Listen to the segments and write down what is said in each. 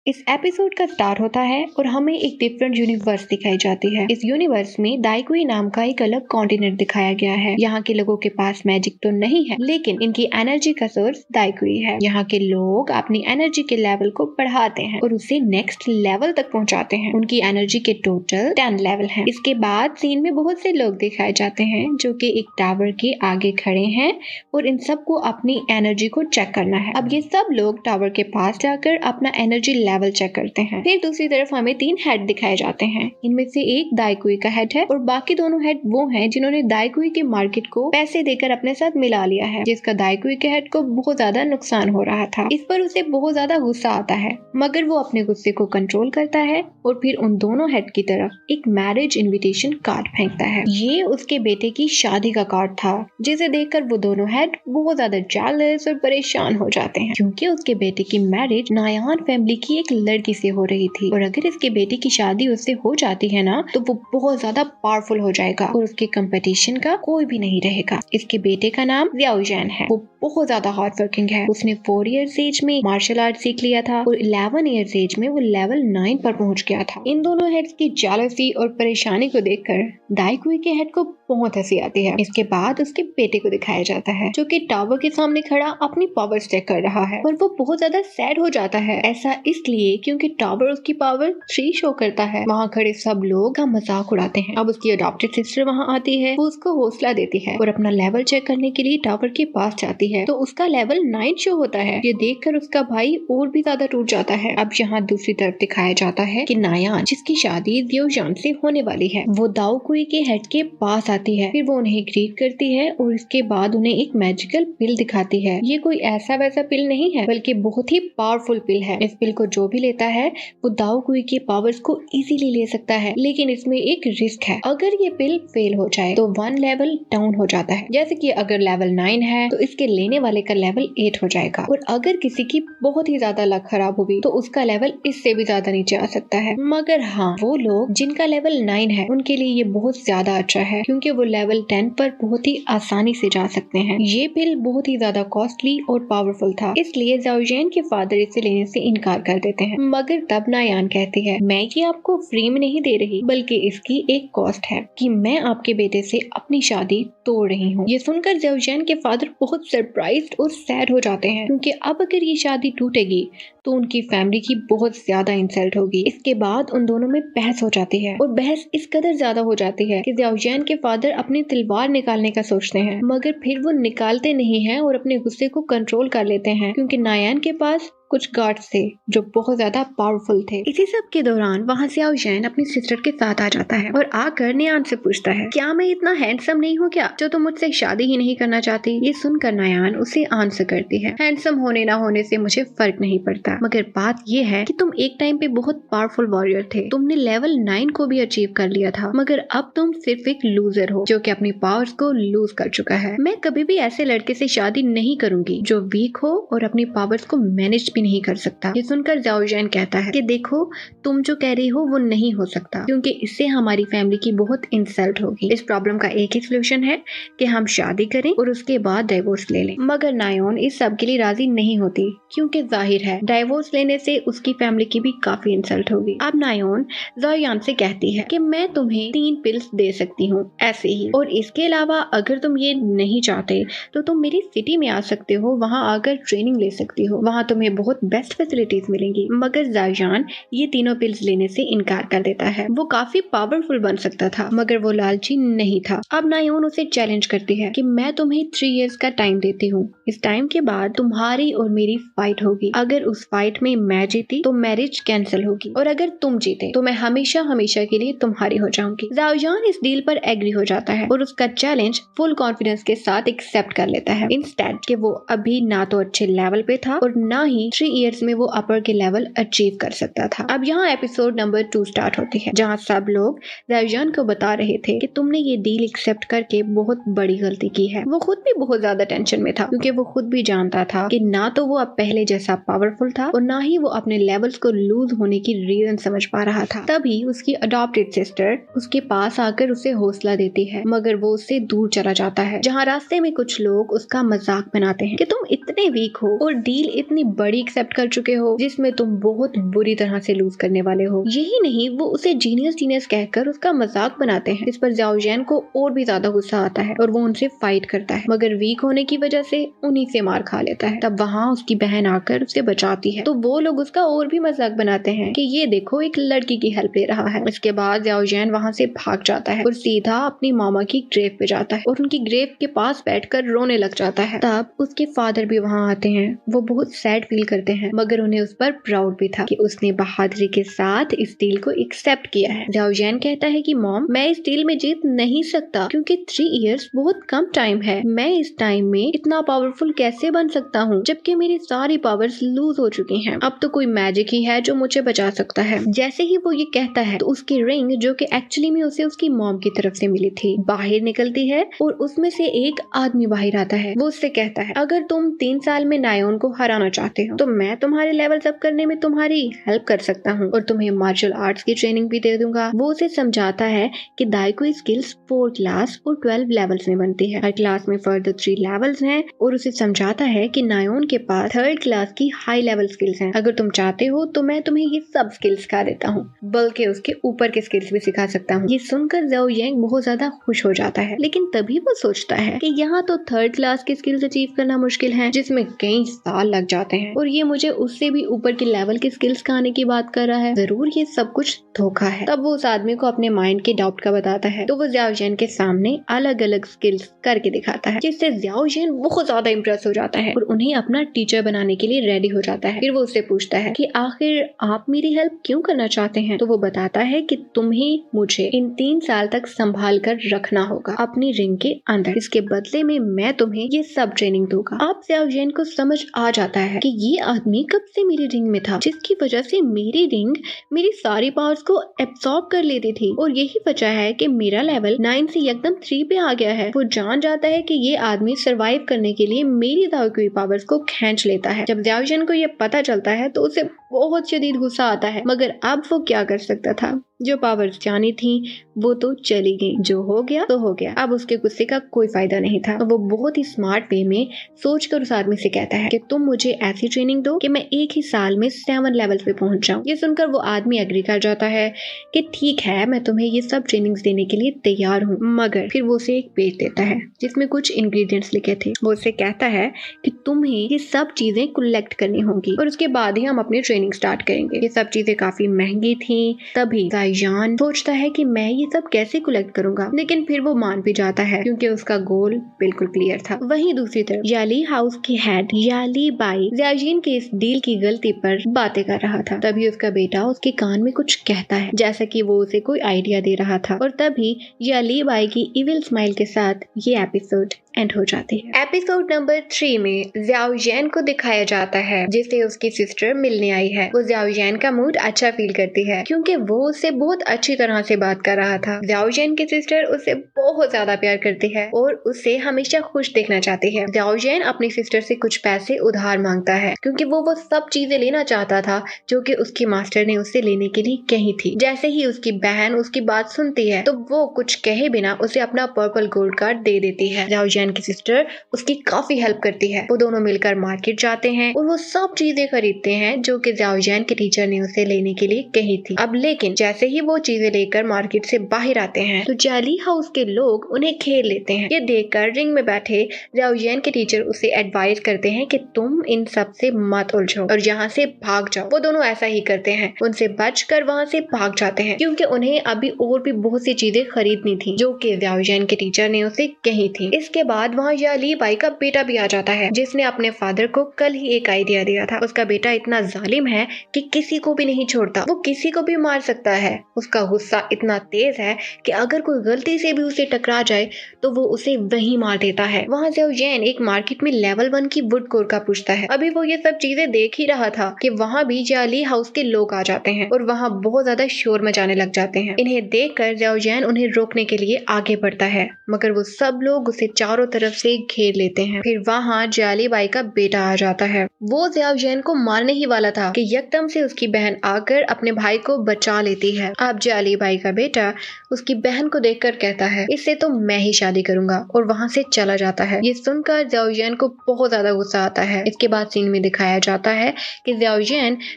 इस एपिसोड का स्टार्ट होता है और हमें एक डिफरेंट यूनिवर्स दिखाई जाती है। इस यूनिवर्स में दाइकुई नाम का एक अलग कॉन्टिनेंट दिखाया गया है। यहाँ के लोगों के पास मैजिक तो नहीं है, लेकिन इनकी एनर्जी का सोर्स दाइकुई है। यहाँ के लोग अपनी एनर्जी के लेवल को बढ़ाते हैं और उसे नेक्स्ट लेवल तक पहुँचाते हैं। उनकी एनर्जी के टोटल 10 लेवल हैं। इसके बाद सीन में बहुत से लोग दिखाए जाते हैं जो कि एक टावर के आगे खड़े हैं और इन सबको अपनी एनर्जी को चेक करना है। अब ये सब लोग टावर के पास जाकर अपना एनर्जी लेवल चेक करते हैं। फिर दूसरी तरफ हमें 3 हेड दिखाए जाते हैं। इनमें से एक दाइकुई का हेड है और बाकी दोनों हेड वो हैं जिन्होंने दाइकुई के मार्केट को पैसे देकर अपने साथ मिला लिया है, जिसका दाइकुई के हेड को बहुत ज्यादा नुकसान हो रहा था। इस पर उसे बहुत ज्यादा गुस्सा आता है, मगर वो अपने गुस्से को कंट्रोल करता है और फिर उन दोनों हेड की तरफ एक मैरिज इन्विटेशन कार्ड फेंकता है। ये उसके बेटे की शादी का कार्ड था, जिसे देखकर वो दोनों हेड बहुत ज्यादा जेलस और परेशान हो जाते हैं, क्योंकि उसके बेटे की मैरिज नायान फैमिली की एक लड़की से हो रही थी और अगर इसके बेटे की शादी उससे हो जाती है ना, तो वो बहुत ज्यादा पावरफुल हो जाएगा और उसके कंपटीशन का कोई भी नहीं रहेगा। इसके बेटे का नाम ज़ियाओजैन है। वो बहुत ज्यादा हार्ड वर्किंग है। उसने 4 इयर्स एज में मार्शल आर्ट सीख लिया था और 11 इयर्स एज में वो लेवल 9 पर पहुंच गया था। इन दोनों हेड्स की जेलसी और परेशानी को देखकर दाइकुई के हेड को बहुत हंसी आती है। इसके बाद उसके बेटे को दिखाया जाता है जो कि टावर के सामने खड़ा अपनी पावर चेक कर रहा है और वो बहुत ज्यादा सैड हो जाता है। ऐसा इसलिए क्योंकि टावर उसकी पावर 3 शो करता है। वहाँ खड़े सब लोग का मजाक उड़ाते हैं। अब उसकी अडॉप्टेड सिस्टर वहाँ आती है, वो उसको हौसला देती है और अपना लेवल चेक करने के लिए टावर के पास जाती है, तो उसका लेवल 9 शो होता है। ये देखकर उसका भाई और भी ज्यादा टूट जाता है। अब यहाँ दूसरी तरफ दिखाया जाता है कि नायान, जिसकी शादी ज़ियाओजैन से होने वाली है, वो दाओकुई के हेड के पास आती है। फिर वो उन्हें ग्रीट करती है और इसके बाद उन्हें एक मैजिकल पिल दिखाती है। ये कोई ऐसा वैसा पिल नहीं है, बल्कि बहुत ही पावरफुल पिल है। इस पिल को जो भी लेता है वो दाओकुई के पावर्स को इजीली ले सकता है, लेकिन इसमें एक रिस्क है। अगर ये पिल फेल हो जाए तो 1 लेवल डाउन हो जाता है। जैसे कि अगर लेवल 9 है तो इसके लेने वाले का लेवल 8 हो जाएगा और अगर किसी की बहुत ही ज्यादा लक खराब होगी तो उसका लेवल इससे भी ज्यादा नीचे आ सकता है। मगर हाँ, वो लोग जिनका लेवल 9 है उनके लिए ये बहुत ज्यादा अच्छा है, क्योंकि वो लेवल 10 पर बहुत ही आसानी से जा सकते हैं। ये पिल बहुत ही ज्यादा कॉस्टली और पावरफुल था, इसलिए ज़ियाओजैन के फादर इसे लेने से इनकार कर देते हैं। मगर तब नायान कहती है, मैं ये आपको फ्री में नहीं दे रही, बल्कि इसकी एक कॉस्ट है कि मैं आपके बेटे से अपनी शादी तोड़ रही हूँ। ये सुनकर ज़ियाओजैन के फादर बहुत सरप्राइज्ड और सैड हो जाते हैं, क्योंकि अब अगर ये शादी टूटेगी तो उनकी फैमिली की बहुत ज्यादा इंसल्ट होगी। इसके बाद उन दोनों में बहस हो जाती है और बहस इस कदर ज्यादा हो जाती है कि ज़ियाओजैन के फादर अपनी तलवार निकालने का सोचते हैं, मगर फिर वो निकालते नहीं हैं और अपने गुस्से को कंट्रोल कर लेते हैं, क्योंकि नायान के पास कुछ गार्ड्स थे जो बहुत ज्यादा पावरफुल थे। इसी सब के दौरान वहाँ ज़ियाओजैन अपनी सिस्टर के साथ आ जाता है और आकर नायान से पूछता है, क्या मैं इतना हैंडसम नहीं हूँ क्या, जो तुम मुझसे शादी ही नहीं करना चाहती? ये सुनकर नायान उसे आंसर करती है, हैंडसम होने ना होने से मुझे फर्क नहीं पड़ता, मगर बात ये है कि तुम एक टाइम पे बहुत पावरफुल वॉरियर थे। तुमने लेवल 9 को भी अचीव कर लिया था, मगर अब तुम सिर्फ एक लूजर हो जो कि अपनी पावर्स को लूज कर चुका है। मैं कभी भी ऐसे लड़के से शादी नहीं करूंगी जो वीक हो और अपनी पावर्स को मैनेज नहीं कर सकता। ये सुनकर ज़ियाओजैन कहता है कि देखो, तुम जो कह रही हो वो नहीं हो सकता, क्योंकि इससे हमारी फैमिली की बहुत इंसल्ट होगी। इस प्रॉब्लम का एक ही सोल्यूशन है कि हम शादी करें और उसके बाद डाइवोर्स ले लें। मगर नायान इस सब के लिए राजी नहीं होती, क्योंकि जाहिर है डाइवोर्स लेने से उसकी फैमिली की भी काफी इंसल्ट होगी। अब नायान ज़ियाओजैन से कहती है कि मैं तुम्हें 3 पिल्स दे सकती हूँ ऐसे ही, और इसके अलावा अगर तुम ये नहीं चाहते तो तुम मेरी सिटी में आ सकते हो, वहाँ आकर ट्रेनिंग ले सकती हो, वहाँ तुम्हें बहुत बेस्ट फैसिलिटीज मिलेंगी। मगर ज़ियाओजैन ये तीनों पिल्स लेने से इनकार कर देता है। वो काफी पावरफुल बन सकता था, मगर वो लालची नहीं था। अब नायान उसे चैलेंज करती है कि मैं तुम्हें 3 इयर्स का टाइम देती हूँ। इस टाइम के बाद तुम्हारी और मेरी फाइट होगी। अगर उस फाइट में मैं जीती तो मैरिज कैंसिल होगी, और अगर तुम जीते तो मैं हमेशा हमेशा के लिए तुम्हारी हो जाऊंगी। ज़ियाओजैन इस डील पर एग्री हो जाता है और उसका चैलेंज फुल कॉन्फिडेंस के साथ एक्सेप्ट कर लेता है। इंस्टेड कि वो अभी ना तो अच्छे लेवल पे था और ना ही 3 इयर्स में वो अपर के लेवल अचीव कर सकता था। अब यहाँ एपिसोड नंबर 2 स्टार्ट होती है, जहाँ सब लोग ज़ियाओजैन को बता रहे थे कि तुमने ये डील एक्सेप्ट करके बहुत बड़ी गलती की है। वो खुद भी बहुत ज्यादा टेंशन में था, क्योंकि वो खुद भी जानता था कि ना तो वो अब पहले जैसा पावरफुल था और ना ही वो अपने लेवल्स को लूज होने की रीजन समझ पा रहा था। तभी उसकी अडॉप्टेड सिस्टर उसके पास आकर उसे हौसला देती है, मगर वो उससे दूर चला जाता है। जहाँ रास्ते में कुछ लोग उसका मजाक बनाते हैं कि तुम इतने वीक हो और डील इतनी बड़ी एक्सेप्ट कर चुके हो जिसमें तुम बहुत बुरी तरह से लूज करने वाले हो। यही नहीं, वो उसे जीनियस कहकर उसका मजाक बनाते हैं, इस पर ज़ाओ जियान को और भी ज्यादा गुस्सा आता है और वो उनसे फाइट करता है, मगर वीक होने की वजह से उन्हीं से मार खा लेता है। तब वहाँ उसकी बहन आकर उसे बचाती है, तो वो लोग उसका और भी मजाक बनाते हैं कि ये देखो एक लड़की की हेल्प ले रहा है। इसके बाद ज़ाओ जियान वहाँ से भाग जाता है और सीधा अपनी मामा की ग्रेव पे जाता है और उनकी ग्रेव के पास बैठकर रोने लग जाता है। तब उसके फादर भी वहाँ आते हैं। वो बहुत सैड फील करते हैं, मगर उन्हें उस पर प्राउड भी था कि उसने बहादुरी के साथ इस डील को एक्सेप्ट किया है। ज़ाओ जियान कहता है कि मॉम, मैं इस डील में जीत नहीं सकता क्योंकि 3 इयर्स बहुत कम टाइम है। मैं इस टाइम में इतना पावरफुल कैसे बन सकता हूँ जबकि मेरी सारी पावर्स लूज हो चुकी हैं। अब तो कोई मैजिक ही है जो मुझे बचा सकता है। जैसे ही वो ये कहता है तो उसकी रिंग, जो कि एक्चुअली में उसे उसकी मॉम की तरफ से मिली थी, बाहर निकलती है और उसमें से एक आदमी बाहर आता है। वो उससे कहता है, अगर तुम 3 साल में नायोन को हराना चाहते हो तो मैं तुम्हारे लेवल्स अप करने में तुम्हारी हेल्प कर सकता हूँ और तुम्हें मार्शल आर्ट्स की ट्रेनिंग भी दे दूंगा। वो उसे समझाता है कि दाइको स्किल्स 4 क्लास और 12 लेवल्स में बनती है। हर क्लास में फर्दर 3 लेवल्स हैं और उसे समझाता है कि नायोन के पास 3rd क्लास की हाई लेवल स्किल्स हैं। अगर तुम चाहते हो तो मैं तुम्हें ये सब स्किल्स सिखा देता हूँ, बल्कि उसके ऊपर के स्किल्स भी सिखा सकता हूँ। ये सुनकर ज़ाओ जियान बहुत ज्यादा खुश हो जाता है, लेकिन तभी वो सोचता है कि यहाँ तो 3rd क्लास की स्किल्स अचीव करना मुश्किल है, जिसमें कई साल लग जाते हैं, और ये मुझे उससे भी ऊपर के लेवल की स्किल्स खाने की बात कर रहा है। जरूर ये सब कुछ धोखा है। तब वो उस आदमी को अपने माइंड के डाउट का बताता है, तो वो ज़ाओ जियान के सामने अलग अलग स्किल्स करके दिखाता है, जिससे ज़ाओ जियान बहुत ज्यादा इम्प्रेस हो जाता है और उन्हें अपना टीचर बनाने के लिए रेडी हो जाता है। फिर वो उससे पूछता है कि आखिर आप मेरी हेल्प क्यों करना चाहते हैं? तो वो बताता है कि तुम्हें मुझे इन 3 साल तक संभाल कर रखना होगा अपनी रिंग के अंदर। इसके बदले में मैं तुम्हें ये सब ट्रेनिंग दूंगा। अब ज़ाओ जियान को समझ आ जाता है कि ये आदमी कब से मेरी रिंग में था, जिसकी वजह से मेरी रिंग मेरी सारी पावर्स को एब्सॉर्ब कर लेती थी, और यही वजह है कि मेरा लेवल 9 से एकदम 3 पे आ गया है। वो जान जाता है कि ये आदमी सरवाइव करने के लिए मेरी दाइको पावर्स को खींच लेता है। जब ज़ाओ जियान को ये पता चलता है तो उसे बहुत शदीद गुस्सा आता है, मगर अब वो क्या कर सकता था? जो पावर्स जानी थी वो तो चली गई, जो हो गया तो हो गया। अब उसके गुस्से का कोई फायदा नहीं था। वो बहुत ही स्मार्ट वे में सोचकर उस आदमी से कहता है कि तुम मुझे ऐसी ट्रेनिंग दो कि मैं एक ही साल में 7 लेवल पे पहुंच जाऊं। ये सुनकर वो आदमी एग्री कर जाता है कि ठीक है, मैं तुम्हें ये सब ट्रेनिंग्स देने के लिए तैयार हूँ। मगर फिर वो उसे एक पेज देता है जिसमें कुछ इंग्रेडिएंट्स लिखे थे। वो उसे कहता है कि तुम्हें ये सब चीजें कलेक्ट करनी होंगी और उसके बाद ही हम अपनी ट्रेनिंग स्टार्ट करेंगे। ये सब चीजें काफी महंगी थी। तभी जान सोचता है कि मैं ये सब कैसे कलेक्ट करूंगा, लेकिन फिर वो मान भी जाता है क्योंकि उसका गोल बिल्कुल क्लियर था। वहीं दूसरी तरफ याली हाउस की हेड याली बाई ज़ाओ जियान के इस डील की गलती पर बातें कर रहा था। तभी उसका बेटा उसके कान में कुछ कहता है, जैसा कि वो उसे कोई आइडिया दे रहा था, और तभी याली बाई की इविल स्माइल के साथ ये एपिसोड एंड हो जाती है। एपिसोड नंबर 3 में ज़ाओ जियान को दिखाया जाता है जिसे उसकी सिस्टर मिलने आई है। वो ज़ाओ जियान का मूड अच्छा फील करती है क्योंकि वो उससे बहुत अच्छी तरह से बात कर रहा था। ज़ाओ जियान की सिस्टर उसे बहुत ज्यादा प्यार करती है और उसे हमेशा खुश देखना चाहती है। ज़ाओ जियान अपनी सिस्टर से कुछ पैसे उधार मांगता है क्योंकि वो सब चीजें लेना चाहता था जो कि उसकी मास्टर ने उससे लेने के लिए कही थी। जैसे ही उसकी बहन उसकी बात सुनती है तो वो कुछ कहे बिना उसे अपना पर्पल गोल्ड कार्ड दे देती है। ज़ाओ जियान की सिस्टर उसकी काफी हेल्प करती है। वो दोनों मिलकर मार्केट जाते हैं और वो सब चीजें खरीदते हैं जो कि ज़ाओ जियान के टीचर ने उसे लेने के लिए कही थी। अब लेकिन जैसे ही वो चीजें लेकर मार्केट से बाहर आते हैं तो जाली हाउस के लोग उन्हें घेर लेते हैं। ये देखकर रिंग में बैठे ज़ाओ जियान के टीचर उसे एडवाइस करते हैं कि तुम इन सब से मत उलझो और यहाँ से भाग जाओ। वो दोनों ऐसा ही करते हैं, उनसे बचकर वहाँ से भाग जाते हैं क्योंकि उन्हें अभी और भी बहुत सी चीजें खरीदनी थी जो कि ज़ाओ जियान के टीचर ने उसे कही थी। इसके बाद वहाँ याली बाई का बेटा भी आ जाता है जिसने अपने फादर को कल ही एक आइडिया दिया था। उसका बेटा इतना जालिम है कि किसी को भी नहीं छोड़ता, वो किसी को भी मार सकता है। उसका गुस्सा इतना तेज है कि अगर कोई गलती से भी उसे टकरा जाए तो वो उसे वहीं मार देता है। वहाँ ज़ाओ जियान एक मार्केट में लेवल 1 की वुड कोर का पूछता है। अभी वो ये सब चीजें देख ही रहा था कि वहाँ भी जाली हाउस के लोग आ जाते हैं और वहाँ बहुत ज्यादा शोर मचाने लग जाते हैं। इन्हें देखकर ज़ाओ जियान उन्हें रोकने के लिए आगे बढ़ता है मगर वो सब लोग उसे चारों तरफ से घेर लेते हैं। फिर वहाँ जाली बाई का बेटा आ जाता है। वो ज़ाओ जियान को मारने ही वाला था कि यकदम से उसकी बहन आकर अपने भाई को बचा लेती है है। अब जाली बाई का बेटा उसकी बहन को देखकर कहता है इससे तो मैं ही शादी करूंगा और वहाँ से चला जाता है। ये सुनकर ज़ियाओ को बहुत ज्यादा गुस्सा आता है। इसके बाद सीन में दिखाया जाता है कि ज़ियाओ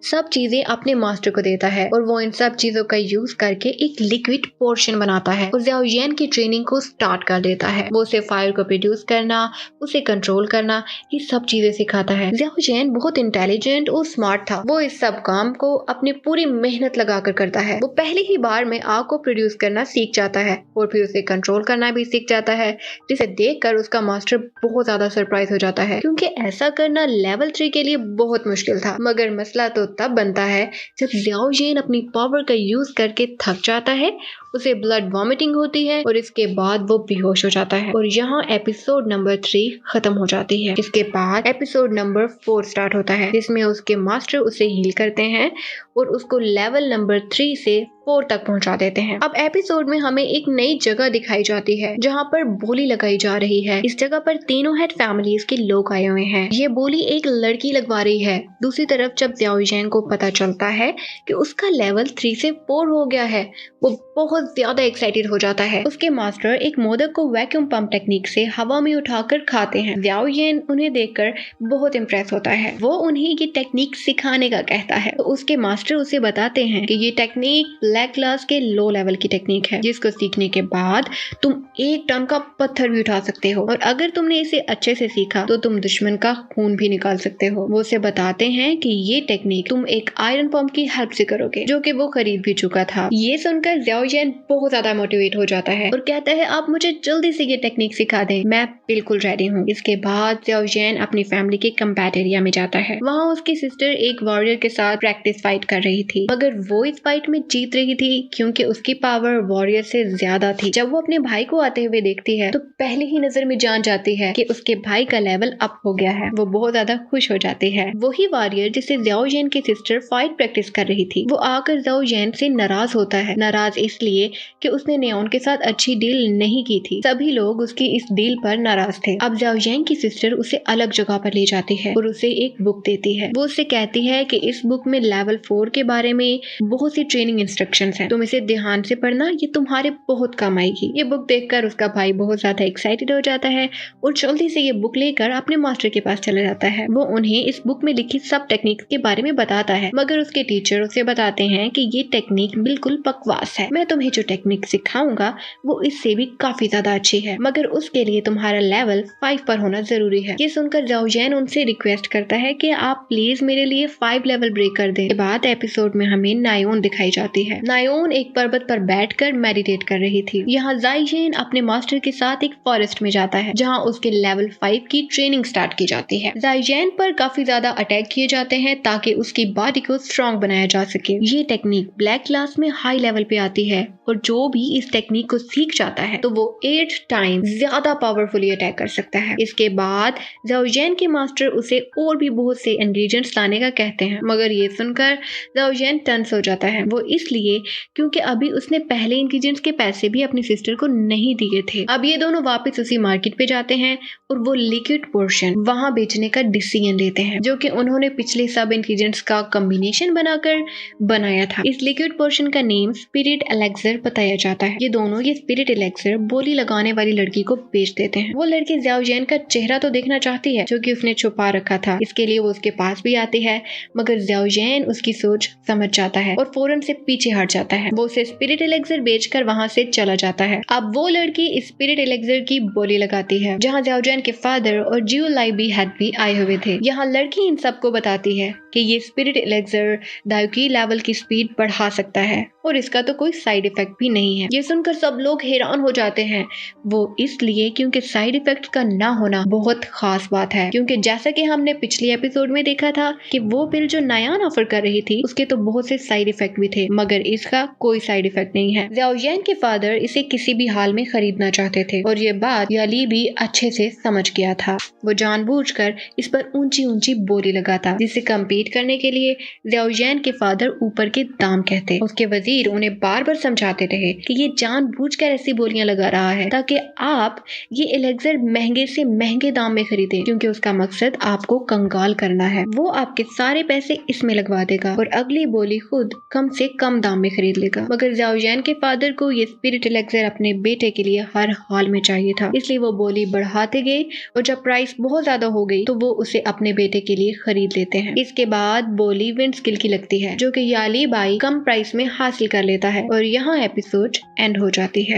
सब चीजें अपने मास्टर को देता है और वो इन सब चीजों का यूज करके एक लिक्विड पोर्शन बनाता है और ज़ियाओ की ट्रेनिंग को स्टार्ट कर देता है। वो उसे फायर को प्रोड्यूस करना, उसे कंट्रोल करना, ये सब चीजें सिखाता है। ज़ियाओ बहुत इंटेलिजेंट और स्मार्ट था। वो इस सब काम को अपनी पूरी मेहनत लगाकर करता है। वो पहली ही बार में आग को प्रोड्यूस करना सीख जाता है और फिर उसे कंट्रोल करना भी सीख जाता है, जिसे देखकर उसका मास्टर बहुत ज्यादा सरप्राइज हो जाता है क्योंकि ऐसा करना लेवल 3 के लिए बहुत मुश्किल था। मगर मसला तो तब बनता है जब ज़ियाओ अपनी पावर का यूज करके थक जाता है, उसे ब्लड वॉमिटिंग होती है और इसके बाद वो बेहोश हो जाता है और यहाँ एपिसोड नंबर 3 खत्म हो जाती है। इसके बाद एपिसोड नंबर 4 स्टार्ट होता है जिसमें उसके मास्टर उसे हील करते हैं और उसको लेवल नंबर 3 से 4 तक पहुंचा देते हैं। अब एपिसोड में हमें एक नई जगह दिखाई जाती है जहाँ पर बोली लगाई जा रही है। इस जगह पर तीनों हेड फैमिलीज के लोग आए हुए हैं। ये बोली एक लड़की लगवा रही है। दूसरी तरफ जब ज़ियाओ को पता चलता है कि उसका लेवल 3 से 4 हो गया है, वो बहुत ज्यादा एक्साइटेड हो जाता है। उसके मास्टर एक मोदक को वैक्यूम पंप टेक्निक से हवा में उठाकर खाते हैं। ज़ियाओ उन्हें देखकर बहुत इम्प्रेस होता है। वो उन्हें ये टेक्निक सिखाने का कहता है तो उसके मास्टर उसे बताते हैं कि ये टेक्निक ब्लैक क्लास के लो लेवल की टेक्निक है, जिसको सीखने के बाद तुम 1 टन का पत्थर भी उठा सकते हो और अगर तुमने इसे अच्छे से सीखा तो तुम दुश्मन का खून भी निकाल सकते हो। वो उसे बताते हैं कि ये टेक्निक तुम एक आयरन पंप की हेल्प से करोगे, जो कि वो खरीद भी चुका था। ये सुनकर ज़ियाओ बहुत ज्यादा मोटिवेट हो जाता है और कहता है आप मुझे जल्दी से ये टेक्निक सिखा दें, मैं बिल्कुल रेडी हूँ। इसके बाद ज़ियाओ अपनी फैमिली के कम्बैट एरिया में जाता है। वहाँ उसकी सिस्टर एक वॉरियर के साथ प्रैक्टिस फाइट कर रही थी, मगर वो इस फाइट में जीत रही थी क्योंकि उसकी पावर वॉरियर से ज्यादा थी। जब वो अपने भाई को आते हुए देखती है तो पहली ही नजर में जान जाती है कि उसके भाई का लेवल अप हो गया है। वो बहुत ज्यादा खुश हो जाती है। वही वॉरियर जिससे ज़ियाओ की सिस्टर फाइट प्रैक्टिस कर रही थी, वो आकर ज़ियाओ से नाराज होता है। नाराज इसलिए कि उसने नेओन के साथ अच्छी डील नहीं की थी। सभी लोग उसकी इस डील पर नाराज थे। अब ज़ियाओ की सिस्टर उसे अलग जगह पर ले जाती है और उसे एक बुक देती है। वो उससे कहती है कि इस बुक में लेवल 4 के बारे में बहुत सी ट्रेनिंग इंस्ट्रक्शंस हैं, तुम इसे ध्यान से पढ़ना, ये तुम्हारे बहुत काम आएगी। ये बुक देखकर उसका भाई बहुत ज्यादा एक्साइटेड हो जाता है और जल्दी से ये बुक लेकर अपने मास्टर के पास चला जाता है। वो उन्हें इस बुक में लिखी सब टेक्निक के बारे में बताता है, मगर उसके टीचर उसे बताते हैं कि ये टेक्निक बिल्कुल बकवास है। मैं तुम्हें जो टेक्निक सिखाऊंगा वो इससे भी काफी ज्यादा अच्छी है, मगर उसके लिए तुम्हारा लेवल 5 पर होना जरूरी है। ये सुनकर ज़ियाओ उनसे रिक्वेस्ट करता है कि आप प्लीज मेरे लिए 5 लेवल ब्रेक कर दें। बाद एपिसोड में हमें नायोन दिखाई जाती है। नायोन एक पर्वत पर बैठकर मेडिटेट कर रही थी। यहाँ ज़ाइजेन अपने मास्टर के साथ एक फॉरेस्ट में जाता है जहाँ उसके लेवल 5 की ट्रेनिंग स्टार्ट की जाती है। ज़ाइजेन पर काफी ज्यादा अटैक किए जाते हैं ताकि उसकी बॉडी को स्ट्रॉन्ग बनाया जा सके। ये टेक्निक ब्लैक क्लास में हाई लेवल पे आती है और जो भी इस टेक्निक को सीख जाता है तो वो 8 टाइम ज्यादा पावरफुली अटैक कर सकता है। इसके बाद ज़ाओ के मास्टर उसे और भी बहुत से इंग्रेडिएंट्स लाने का कहते हैं, मगर ये सुनकर ज़ाओ टेंस हो जाता है। वो इसलिए क्योंकि अभी उसने पहले इंग्रेडिएंट्स के पैसे भी अपनी सिस्टर को नहीं दिए थे। अब ये दोनों वापस उसी मार्केट पे जाते हैं और वो लिक्विड पोर्शन वहां बेचने का डिसीजन लेते हैं, जो कि उन्होंने पिछले सब इंग्रेडिएंट्स का कॉम्बिनेशन बनाकर बनाया था। इस लिक्विड पोर्शन का नेम स्पिरिट एलेक्सर बताया जाता है। ये दोनों ये स्पिरिट एलेक्सर बोली लगाने वाली लड़की को बेच देते हैं। वो लड़की ज़ाओ का चेहरा तो देखना चाहती है जो कि उसने छुपा रखा था, इसके लिए वो उसके पास भी आती है, मगर ज़ाओ उसकी सोच समझ जाता है और फौरन से पीछे हट जाता है। वो उसे स्पिरिट एलेक्सर बेचकर वहां से चला जाता है। अब वो लड़की स्पिरिट एलेक्सर की बोली लगाती है जहाँ ज़ाओ के फादर और जियो लाई भी आए हुए थे। यहाँ लड़की इन सबको बताती है कि ये स्पिरिट एलेक्सर दायुकी लेवल की स्पीड बढ़ा सकता है और इसका तो कोई साइड इफेक्ट भी नहीं है। ये सुनकर सब लोग हैरान हो जाते हैं। वो इसलिए क्योंकि साइड इफेक्ट का ना होना बहुत खास बात है, क्योंकि जैसा कि हमने पिछले एपिसोड में देखा था कि वो पिल जो नायान ऑफर कर रही थी उसके तो बहुत से साइड इफेक्ट भी थे, मगर इसका कोई साइड इफेक्ट नहीं है। ज़ाओ के फादर इसे किसी भी हाल में खरीदना चाहते थे और ये बात याली भी अच्छे से समझ गया था। वो जानबूझकर इस पर ऊंची ऊंची बोली लगाता, जिससे कंपेयर खरीद करने के लिए ज़ियाओजिन के फादर ऊपर के दाम कहते। उसके वजीर उन्हें बार बार समझाते रहे कि ये जानबूझकर ऐसी बोलियां लगा रहा है ताकि आप ये एलेक्सर महंगे से महंगे दाम में खरीदें, क्योंकि उसका मकसद आपको कंगाल करना है। वो आपके सारे पैसे इसमें लगवा देगा और अगली बोली खुद कम से कम दाम में खरीद लेगा। मगर ज़ियाओजिन के फादर को ये स्पिरिट एलेक्सर अपने बेटे के लिए हर हाल में चाहिए था, इसलिए वो बोली बढ़ाते गए और जब प्राइस बहुत ज्यादा हो गई तो वो उसे अपने बेटे के लिए खरीद लेते हैं। इसके बाद बोली विंडस्किल की लगती है जो कि याली बाई कम प्राइस में हासिल कर लेता है और यहाँ एपिसोड एंड हो जाती है।